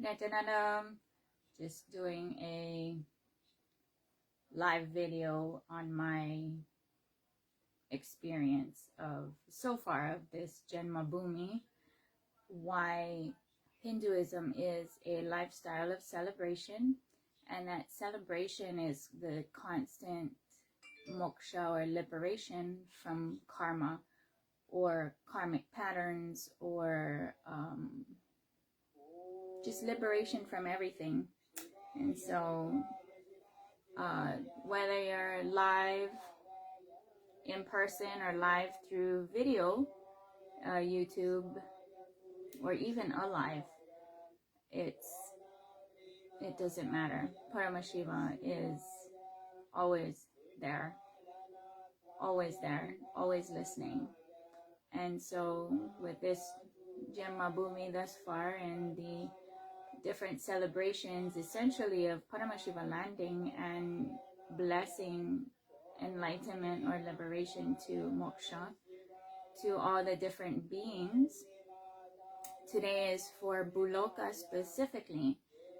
Nithyanandaya, just doing a live video on my experience of so far of this Jeenmabhumi, why Hinduism is a lifestyle of celebration, and that celebration is the constant moksha or liberation from karma or karmic patterns, or just liberation from everything. And so whether you're live in person or live through video, YouTube, or even alive, it doesn't matter. Paramashiva is always there, always listening. And so with this Jeenmabhumi thus far, and the different celebrations essentially of Paramashiva landing and blessing enlightenment or liberation to moksha to all the different beings, today is for Bhuloka specifically.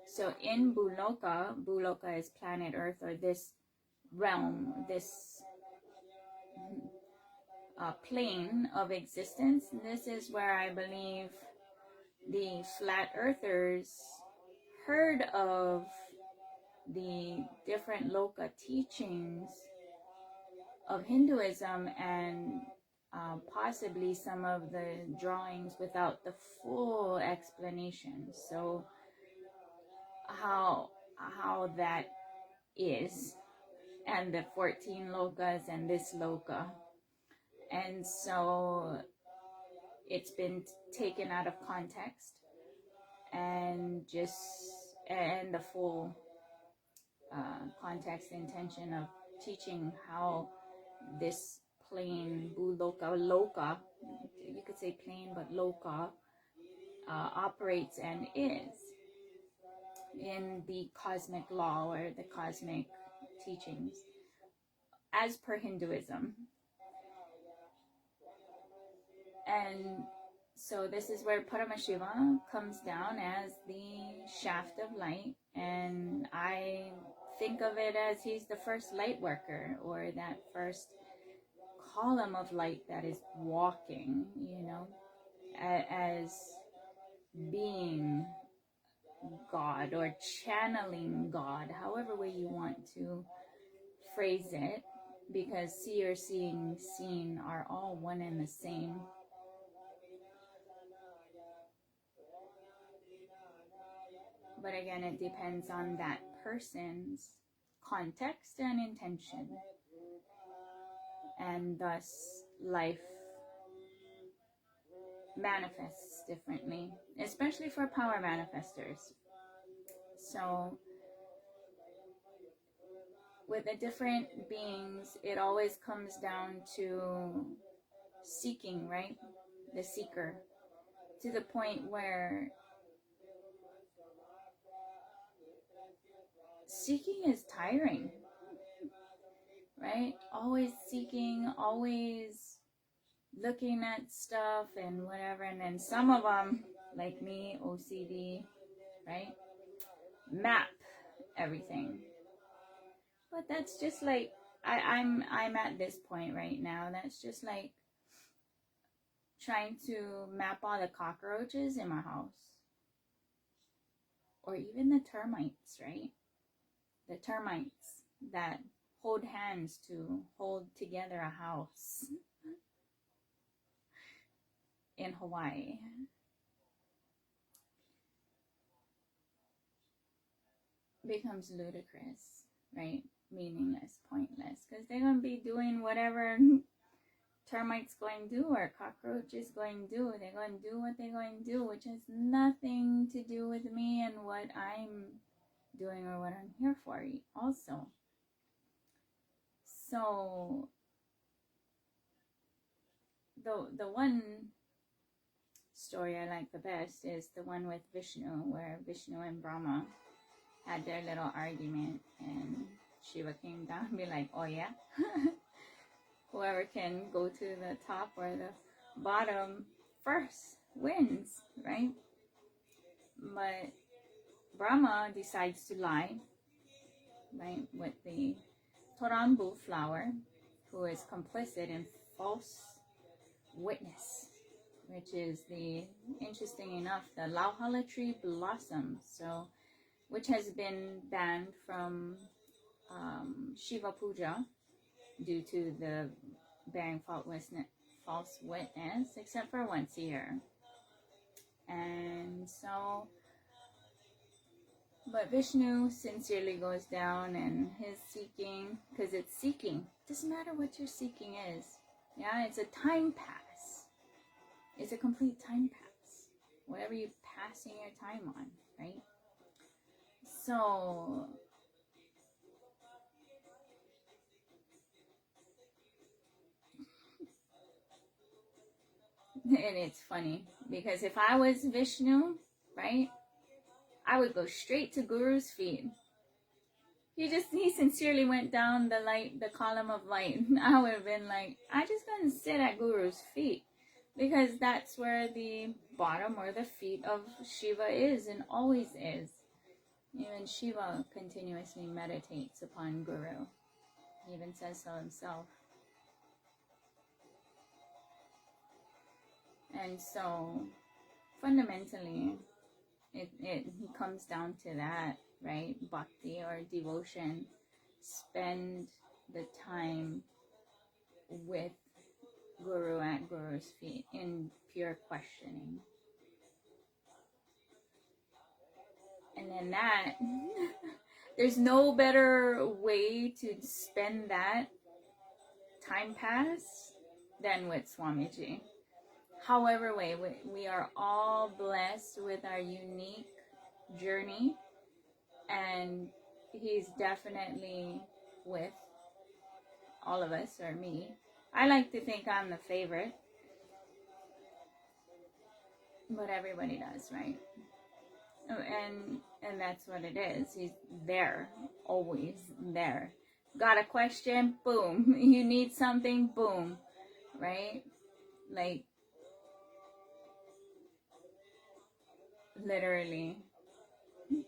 So in Bhuloka is planet Earth, or this realm, this plane of existence. This is where I believe the flat earthers heard of the different loka teachings of Hinduism, and possibly some of the drawings without the full explanation. So how that is, and the 14 lokas and this loka. And so it's been taken out of context, and the full context intention of teaching how this plane, Bhuloka, loka, you could say plane, but loka, operates and is in the cosmic law or the cosmic teachings as per Hinduism. And so this is where Paramashiva comes down as the shaft of light, and I think of it as he's the first light worker, or that first column of light that is walking, as being God or channeling God, however way you want to phrase it, because seer, seeing, seen are all one and the same. But again, it depends on that person's context and intention, and thus life manifests differently, especially for power manifestors. So with the different beings, it always comes down to seeking, right? The seeker, to the point where seeking is tiring, right? Always seeking, always looking at stuff and whatever. And then some of them, like me, OCD, right? Map everything. But that's just like, I'm at this point right now. That's just like trying to map all the cockroaches in my house. Or even the termites, right? The termites that hold hands to hold together a house in Hawaii. Becomes ludicrous, right? Meaningless, pointless, because they're going to be doing whatever termites going to do or cockroaches going to do. They're going to do what they're going to do, which has nothing to do with me and what I'm doing or what I'm here for also. So the one story I like the best is the one with Vishnu, where Vishnu and Brahma had their little argument, and Shiva came down and be like, oh yeah, whoever can go to the top or the bottom first wins, right? But Brahma decides to lie, right, with the Torambu flower, who is complicit in false witness, which is the, interesting enough, the Lauhala tree blossom, so, which has been banned from Shiva Puja due to the bearing false witness, except for once a year. And so, but Vishnu sincerely goes down and his seeking, because it's seeking. Doesn't matter what your seeking is. Yeah, it's a time pass. It's a complete time pass. Whatever you're passing your time on, right? So, and it's funny, because if I was Vishnu, right, I would go straight to Guru's feet. He sincerely went down the column of light. I would have been like, I just gonna sit at Guru's feet, because that's where the bottom or the feet of Shiva is and always is. Even Shiva continuously meditates upon Guru. He even says so himself. And so, fundamentally, it comes down to that, right? Bhakti or devotion. Spend the time with Guru at Guru's feet in pure questioning. And then that, there's no better way to spend that time pass than with Swamiji. However way, we are all blessed with our unique journey, and he's definitely with all of us, or me. I like to think I'm the favorite, but everybody does, right? And that's what it is. He's there, always there. Got a question? Boom. You need something? Boom. Right? Like, literally.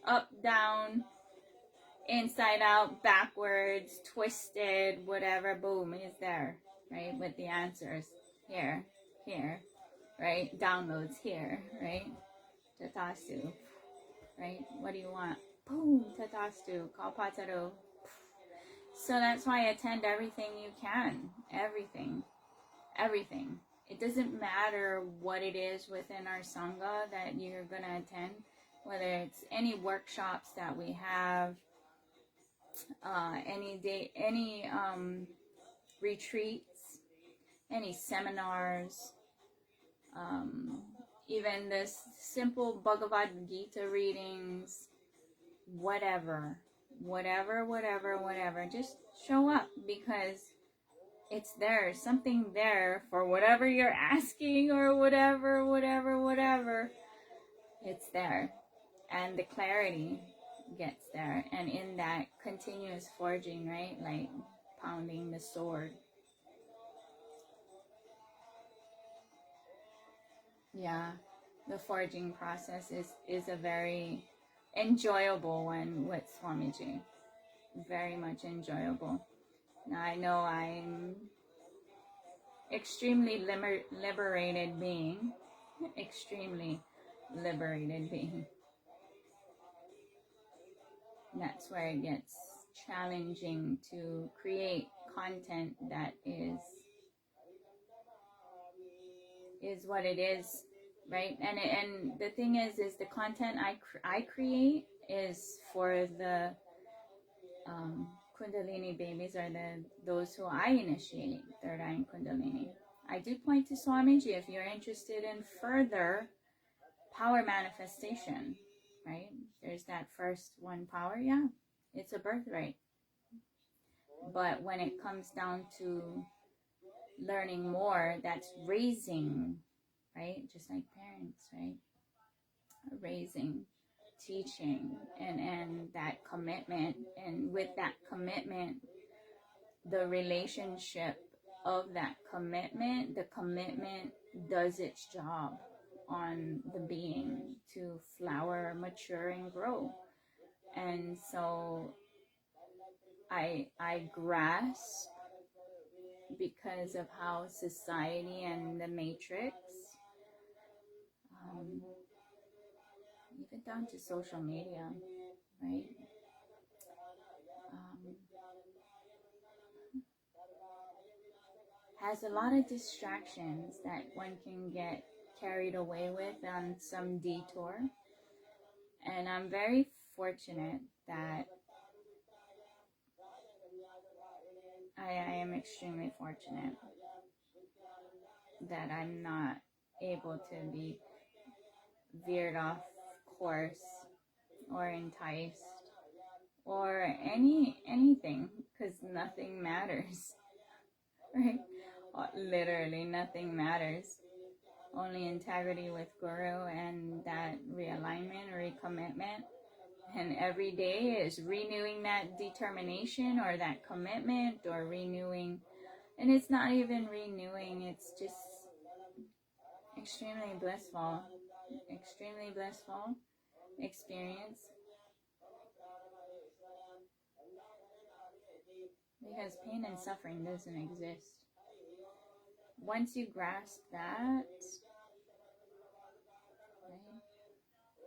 Up, down, inside out, backwards, twisted, whatever, boom, he's there, right? With the answers here, right? Downloads here, right? Tatastu, right? What do you want? Boom, Tatastu, Kalpataru. So that's why attend everything you can. Everything. It doesn't matter what it is within our Sangha that you're going to attend, whether it's any workshops that we have, any retreats, any seminars, even this simple Bhagavad Gita readings, whatever. Just show up, because it's there, something there for whatever you're asking, or whatever. It's there. And the clarity gets there. And in that continuous forging, right? Like pounding the sword. Yeah, the forging process is a very enjoyable one with Swamiji. Very much enjoyable. Now I know I'm extremely liberated being. Extremely liberated being. And that's where it gets challenging to create content that is what it is, right? And the thing is the content I create is for the Kundalini babies, or those who I initiate third eye Kundalini. I do point to Swamiji if you're interested in further power manifestation, right? There's that first one power, yeah, it's a birthright. But when it comes down to learning more, that's raising, right? Just like parents, right? Raising, teaching, and that commitment. And with that commitment, the relationship of that commitment, the commitment does its job. on the being to flower, mature, and grow. And so I grasp, because of how society and the matrix, even down to social media, right? Has a lot of distractions that one can get carried away with on some detour. And I'm very fortunate that I am extremely fortunate that I'm not able to be veered off course or enticed or anything, because nothing matters, right? Literally nothing matters. Only integrity with Guru and that realignment, recommitment. And every day is renewing that determination or that commitment, or renewing. And it's not even renewing, it's just extremely blissful experience. Because pain and suffering doesn't exist. Once you grasp that, right,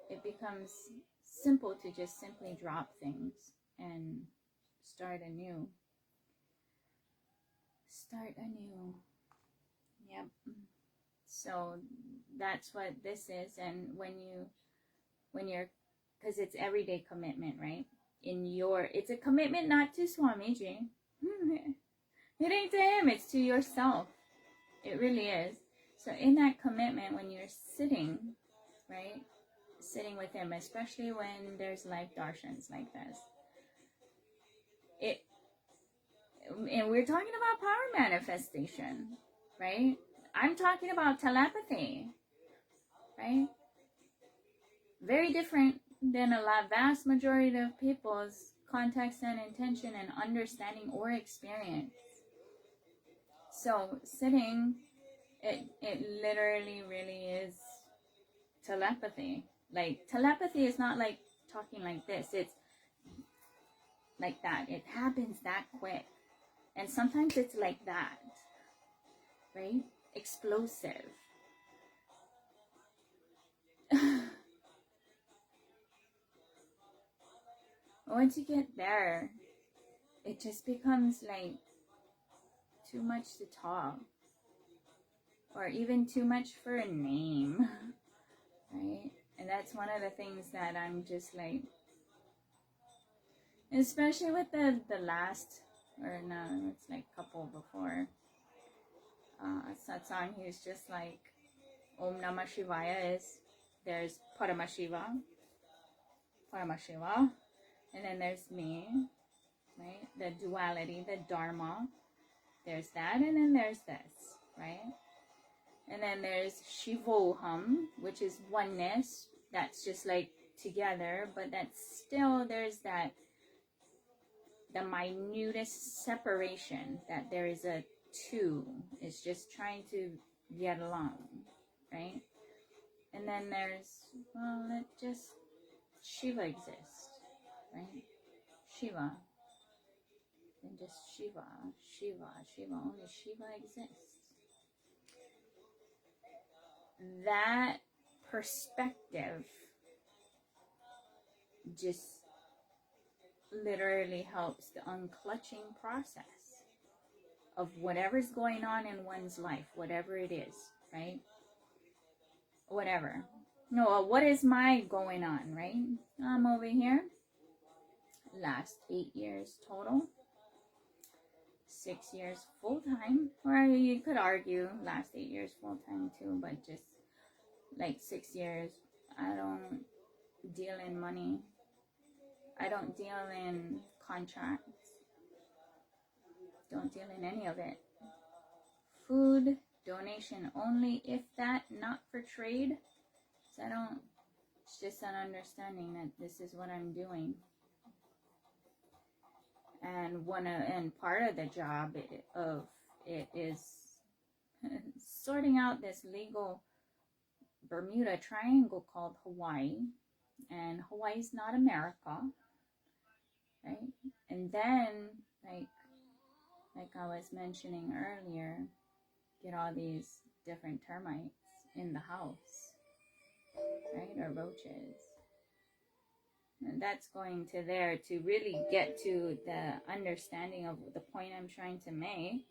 it becomes simple to just simply drop things and start anew. Yep. So that's what this is. And when you're, because it's everyday commitment, right? It's a commitment not to Swamiji. It ain't to him, it's to yourself. It really is. So in that commitment, when you're sitting, right? Sitting with him, especially when there's life darshans like this. And we're talking about power manifestation, right? I'm talking about telepathy, right? Very different than vast majority of people's context and intention and understanding or experience. So sitting, it literally really is telepathy. Like, telepathy is not like talking like this. It's like that. It happens that quick. And sometimes it's like that, right? Explosive. Once you get there, it just becomes like too much to talk, or even too much for a name, right? And that's one of the things that I'm just like, especially with the last, or no, it's like couple before satsang, he was just like, Om Namah Shivaya is, there's Paramashiva, and then there's me, right? The duality, the Dharma, there's that, and then there's this, right? And then there's Shivoham, which is oneness, that's just like together, but that's still, there's that, the minutest separation, that there is a two, it's just trying to get along, right? And then there's, well, let just Shiva exist, right? Shiva. And just Shiva, only Shiva exists. That perspective just literally helps the unclutching process of whatever's going on in one's life, whatever it is, right? Whatever. No, what is my going on, right? I'm over here. Last 8 years total. 6 years full-time. Or you could argue last 8 years full-time too, but just like 6 years. I don't deal in money. I don't deal in contracts. Don't deal in any of it. Food, donation only, if that, not for trade. So it's just an understanding that this is what I'm doing. And part of the job of it is sorting out this legal Bermuda Triangle called Hawaii, and Hawaii's not America, right? And then, like I was mentioning earlier, get all these different termites in the house, right? Or roaches. And that's going to there to really get to the understanding of the point I'm trying to make.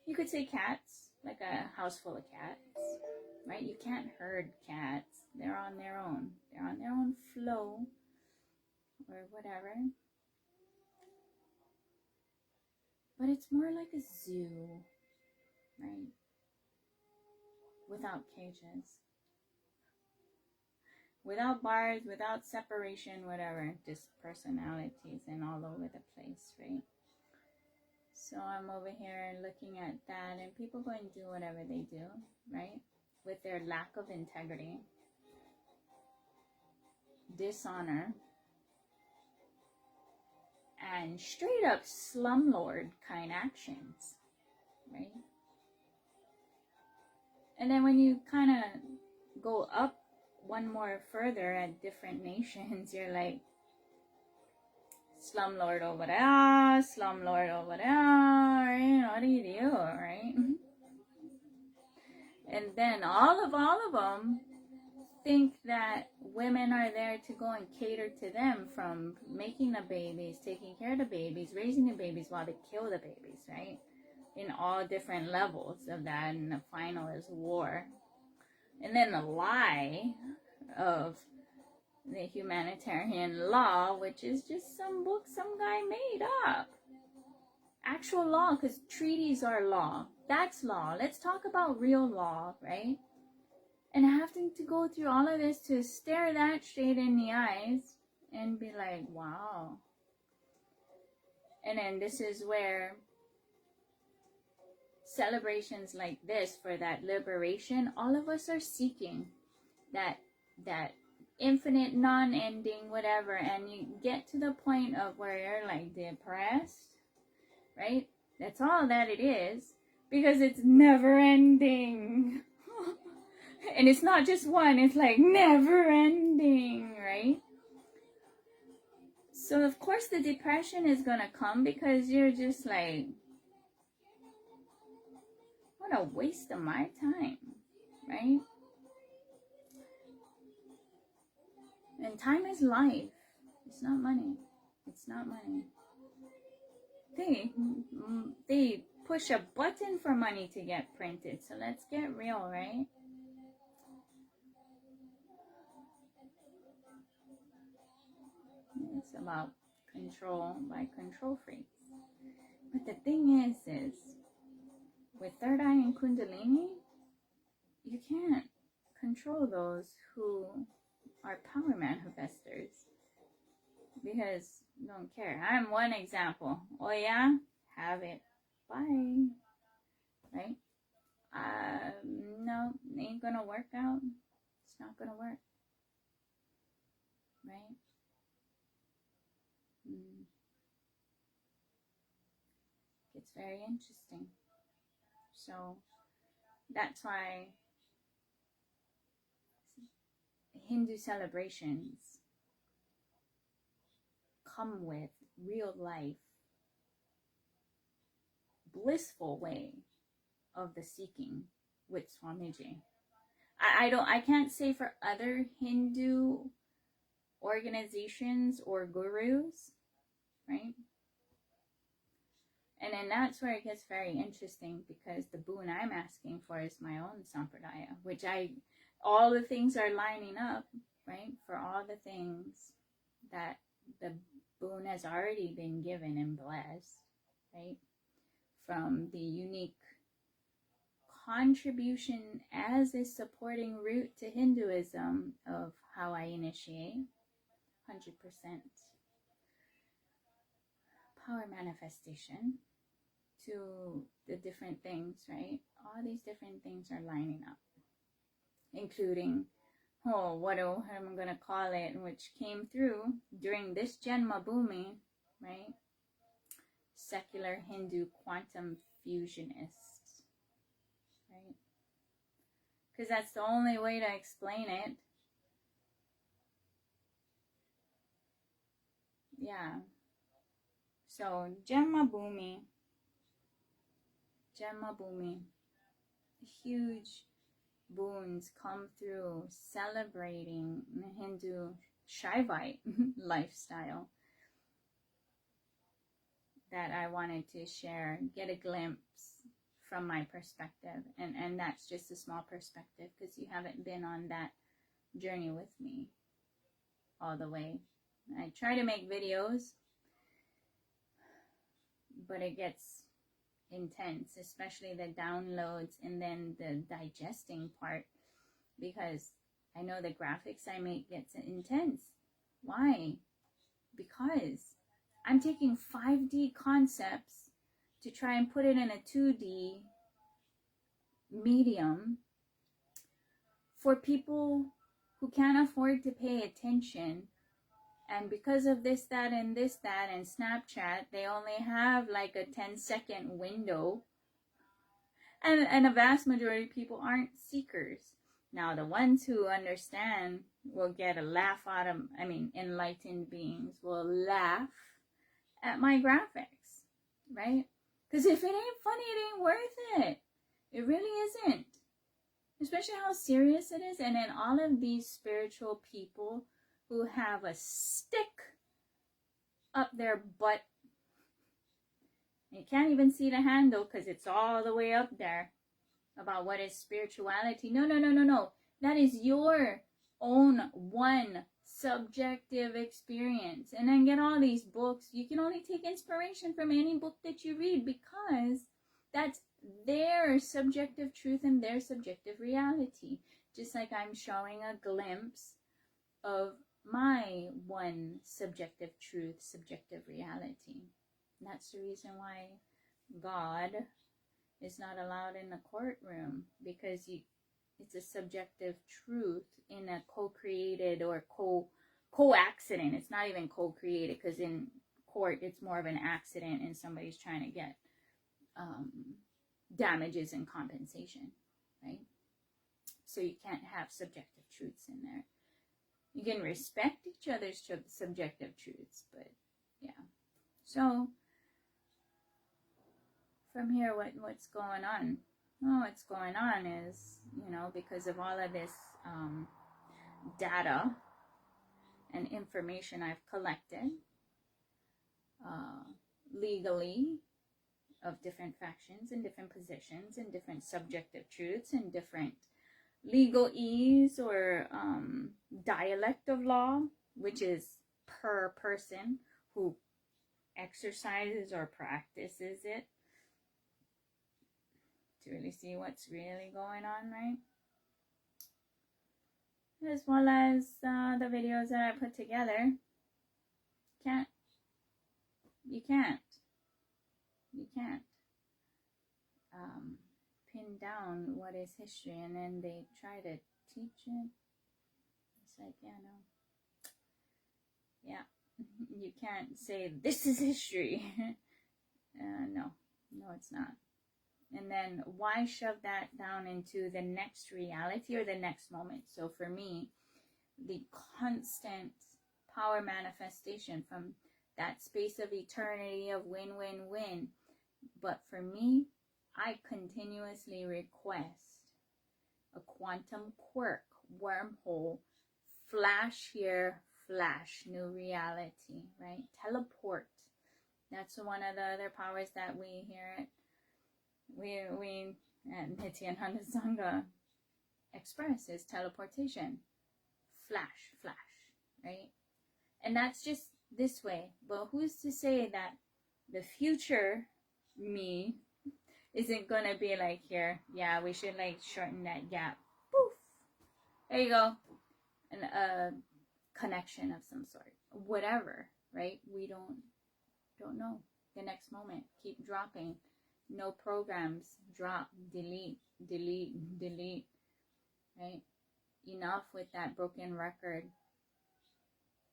You could say cats, like a house full of cats, right? You can't herd cats. They're on their own. They're on their own flow or whatever. But it's more like a zoo, right? Without cages. Without bars, without separation, whatever. Just personalities and all over the place, right? So I'm over here looking at that, and people go and do whatever they do, right? With their lack of integrity, dishonor, and straight up slumlord kind actions, right? And then when you kind of go up one more further at different nations, you're like, slumlord over there, slumlord over there, you know, what do you do, right? And then all of them think that women are there to go and cater to them, from making the babies, taking care of the babies, raising the babies while they kill the babies, right? In all different levels of that, and the final is war. And then the lie of the humanitarian law, which is just some book some guy made up. Actual law, because treaties are law. That's law. Let's talk about real law, right? And having to go through all of this to stare that straight in the eyes and be like, wow. And then this is where celebrations like this for that liberation, all of us are seeking that infinite, non-ending, whatever, and you get to the point of where you're like depressed, right? That's all that it is, because it's never ending. And it's not just one, it's like never ending, right? So of course the depression is gonna come, because you're just like, what a waste of my time, right? And time is life. It's not money. It's not money. They push a button for money to get printed. So let's get real, right? It's about control by control freaks. But the thing is with third eye and Kundalini, you can't control those who are power manifestors, because you don't care. I'm one example. Oh yeah? Have it. Bye. Right? No, it ain't gonna work out. It's not gonna work. Right? It's very interesting. So that's why Hindu celebrations come with real life, blissful way of the seeking with Swamiji. I can't say for other Hindu organizations or gurus, right? And then that's where it gets very interesting, because the boon I'm asking for is my own sampradaya, which all the things are lining up, right? For all the things that the boon has already been given and blessed, right? From the unique contribution as a supporting root to Hinduism of how I initiate, 100% power manifestation, to the different things, right? All these different things are lining up, including, what I'm going to call it, which came through during this Jeenmabhumi, right? Secular Hindu quantum fusionists, right? because that's the only way to explain it. Yeah. So Jeenmabhumi, huge boons come through celebrating the Hindu Shaivite lifestyle that I wanted to share, get a glimpse from my perspective. And that's just a small perspective because you haven't been on that journey with me all the way. I try to make videos, but it gets intense, especially the downloads and then the digesting part, because I know the graphics I make gets intense. Why? Because I'm taking 5D concepts to try and put it in a 2D medium for people who can't afford to pay attention. And because of this, that, and Snapchat, they only have like a 10-second window. And a vast majority of people aren't seekers. Now, the ones who understand will get a laugh out of, enlightened beings will laugh at my graphics, right? Because if it ain't funny, it ain't worth it. It really isn't. Especially how serious it is. And then all of these spiritual people who have a stick up their butt. You can't even see the handle because it's all the way up there about what is spirituality. No. That is your own one subjective experience. And then get all these books. You can only take inspiration from any book that you read because that's their subjective truth and their subjective reality. Just like I'm showing a glimpse of my one subjective truth, subjective reality. And that's the reason why God is not allowed in the courtroom, because it's a subjective truth in a co-created or co-accident. It's not even co-created, because in court it's more of an accident and somebody's trying to get damages and compensation, right? So you can't have subjective truths in there. You can respect each other's subjective truths, but yeah. So from here, what's going on? Well, what's going on is, because of all of this data and information I've collected legally of different factions and different positions and different subjective truths and different legalese or dialect of law, which is per person who exercises or practices it, to really see what's really going on, right? As well as the videos that I put together. You can't pin down what is history, and then they try to teach it. It's like, yeah, you can't say this is history. No, it's not. And then why shove that down into the next reality or the next moment? So for me, the constant power manifestation from that space of eternity of win. But for me, I continuously request a quantum quirk, wormhole, flash here, flash, new reality, right? Teleport. That's one of the other powers that we hear we at Nithyanandaya Sangha express is teleportation. Flash, right? And that's just this way. But who's to say that the future me isn't gonna be like here? Yeah, we should like shorten that gap. Poof! There you go. And a connection of some sort. Whatever, right? We don't know. The next moment. Keep dropping. No programs. Drop. Delete. Right? Enough with that broken record.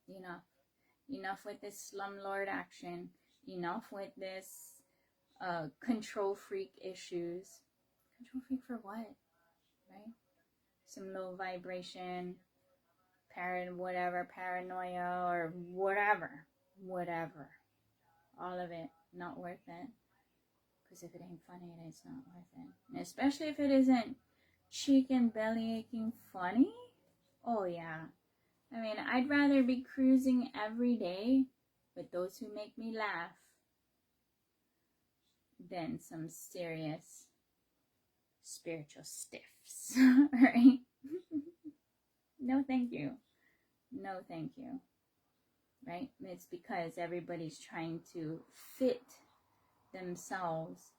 Enough with this slumlord action. Enough with this control freak issues. Control freak for what? Right? some low vibration, paranoia, or whatever. All of it, not worth it. Because if it ain't funny, it's not worth it. And especially if it isn't cheek and belly aching funny. Oh yeah. I mean, I'd rather be cruising every day with those who make me laugh than some serious spiritual stiffs. Right? No thank you. No thank you. Right? It's because everybody's trying to fit themselves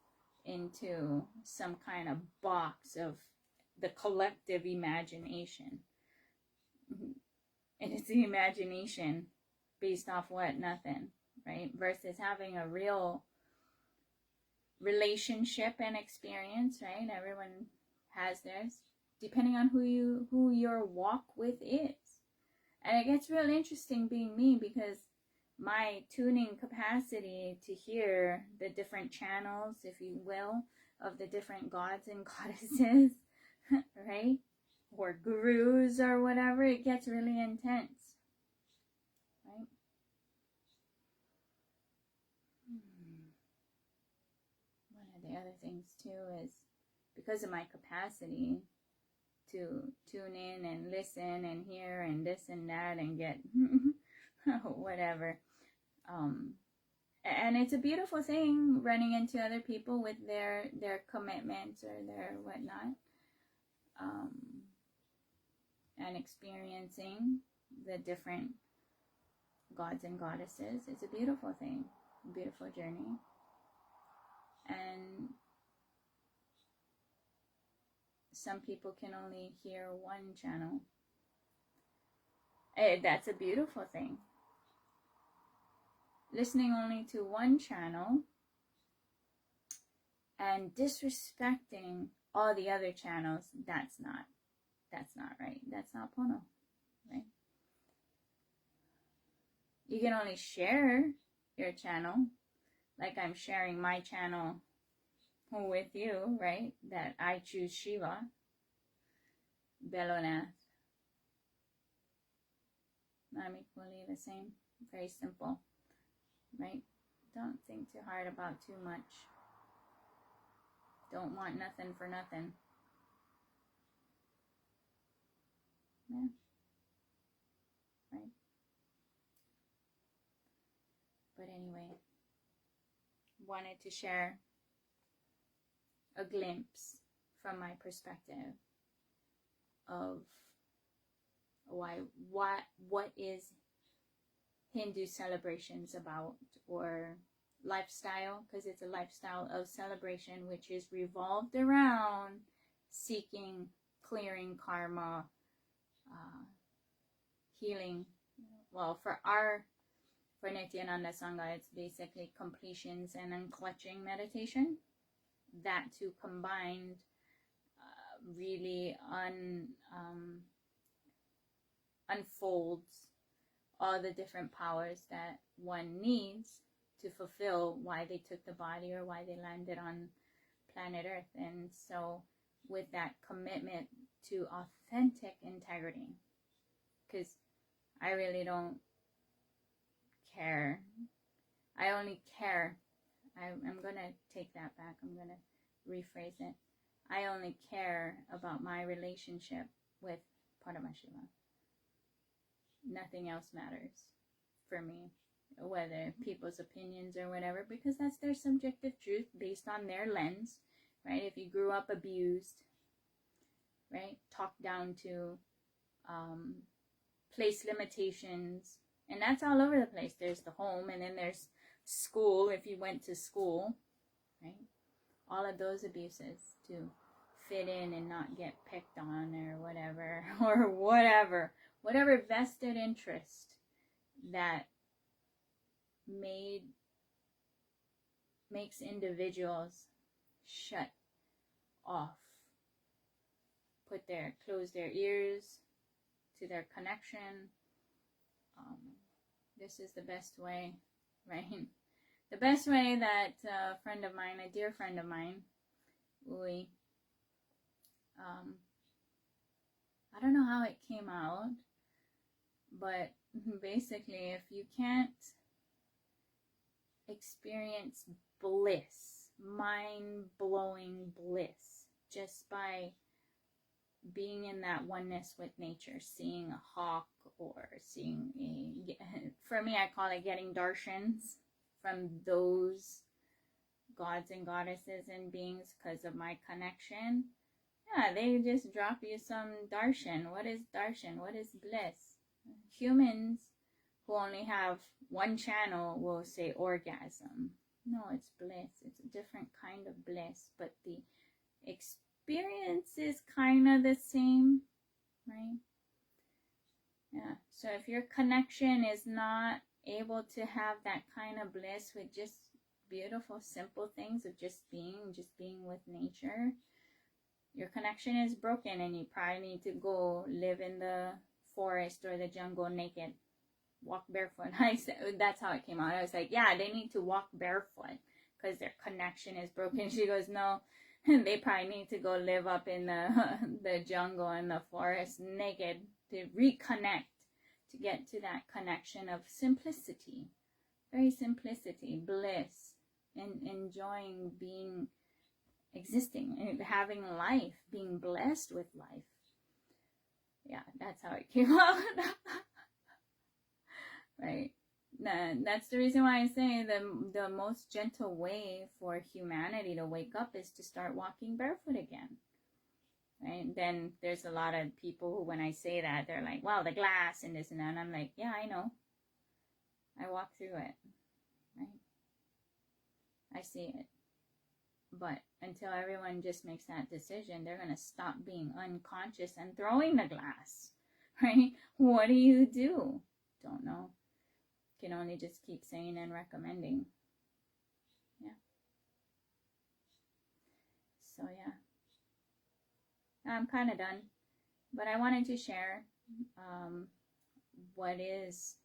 into some kind of box of the collective imagination. And it's the imagination based off what? Nothing, right? Versus having a real relationship and experience, right? Everyone has theirs, depending on who your walk with is. And it gets real interesting being me, because my tuning capacity to hear the different channels, if you will, of the different gods and goddesses, right? Or gurus or whatever, it gets really intense, right? One of the other things too is because of my capacity to tune in and listen and hear and this and that and get whatever. And it's a beautiful thing running into other people with their commitments or their whatnot. And experiencing the different gods and goddesses. It's a beautiful thing, a beautiful journey. And some people can only hear one channel. That's a beautiful thing. Listening only to one channel and disrespecting all the other channels, that's not right. That's not Pono, right? You can only share your channel, like I'm sharing my channel with you, right? That I choose Shiva, Belonath. I'm equally the same. Very simple, right? Don't think too hard about too much. Don't want nothing for nothing. Yeah. Right. But anyway, wanted to share a glimpse from my perspective of what is Hindu celebrations about, or lifestyle, because it's a lifestyle of celebration which is revolved around seeking, clearing karma, healing. Well, for Nithyanandaya Sangha, it's basically completions and unclutching meditation. That two combined really unfolds all the different powers that one needs to fulfill why they took the body or why they landed on planet Earth. And so with that commitment to authentic integrity, because I really don't care. I only care. I'm going to take that back. I'm going to rephrase it. I only care about my relationship with Paramashiva. Nothing else matters for me, whether people's opinions or whatever, because that's their subjective truth based on their lens, right? If you grew up abused, right, talked down to, place limitations, and that's all over the place. There's the home, and then there's school, if you went to school, right? All of those abuses to fit in and not get picked on or whatever, or whatever vested interest that makes individuals shut off, close their ears to their connection. This is the best way, right? The best way that a dear friend of mine, Uli, I don't know how it came out, but basically, if you can't experience bliss, mind-blowing bliss, just by being in that oneness with nature, seeing a hawk or seeing for me, I call it getting darshans from those gods and goddesses and beings because of my connection. Yeah, they just drop you some darshan. What is darshan? What is bliss? Humans who only have one channel will say orgasm. No, it's bliss. It's a different kind of bliss, but the experience is kind of the same, right? Yeah, so if your connection is not able to have that kind of bliss with just beautiful, simple things of just being with nature, your connection is broken and you probably need to go live in the forest or the jungle naked, walk barefoot. I said, that's how it came out. I was like, yeah, they need to walk barefoot because their connection is broken. She goes, no, they probably need to go live up in the jungle and the forest naked to reconnect, to get to that connection of simplicity, very simplicity, bliss, and enjoying being, existing, and having life, being blessed with life. Yeah, that's how it came out. Right? That's the reason why I say the most gentle way for humanity to wake up is to start walking barefoot again. Right? And then there's a lot of people who, when I say that, they're like, well, the glass and this and that. And I'm like, yeah, I know. I walk through it. Right? I see it. But until everyone just makes that decision, they're going to stop being unconscious and throwing the glass. Right? What do you do? Don't know. Can only just keep saying and recommending. Yeah. So yeah. I'm kind of done. But I wanted to share what is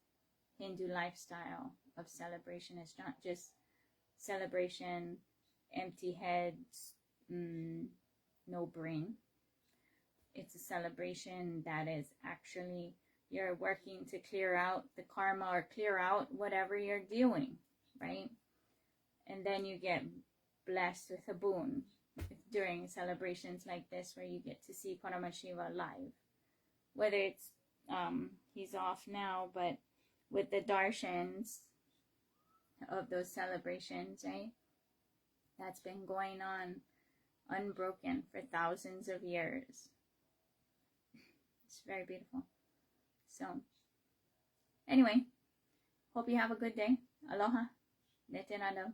Hindu lifestyle of celebration. It's not just celebration, empty heads, no brain. It's a celebration that is actually, you're working to clear out the karma or clear out whatever you're doing, right? And then you get blessed with a boon during celebrations like this, where you get to see Paramashiva live. Whether it's, he's off now, but with the darshans of those celebrations, right? That's been going on unbroken for thousands of years. It's very beautiful. So, anyway, hope you have a good day. Aloha. Nithyanandaya.